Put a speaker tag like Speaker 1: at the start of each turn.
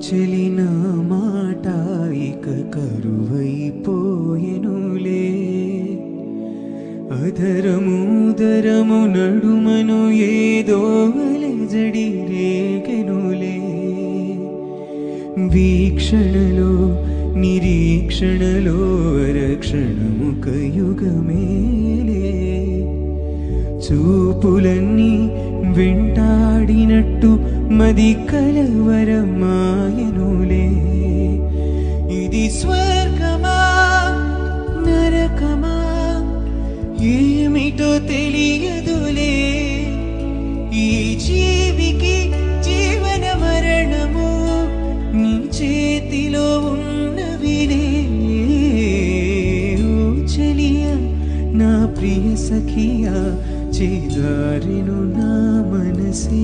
Speaker 1: చెలిన మాట ఇక కరువైపోయెనులే అధరముదరము నడుమను ఏదో అలజడి రేగెనులే వీక్షణలో నిరీక్షణలో రక్షణముక యుగమేలే చూపులన్నీ వెంటాడినట్టు మది కలవరమాయనులే ఇది స్వర్గమా నరకమా ఏమిటో తెలియదులే ఈ జీవికి జీవన మరణము నీ చేతిలో ఉన్నవిలే ఓ చెలియా నా ప్రియ సఖియా చేదారెను నా మనసే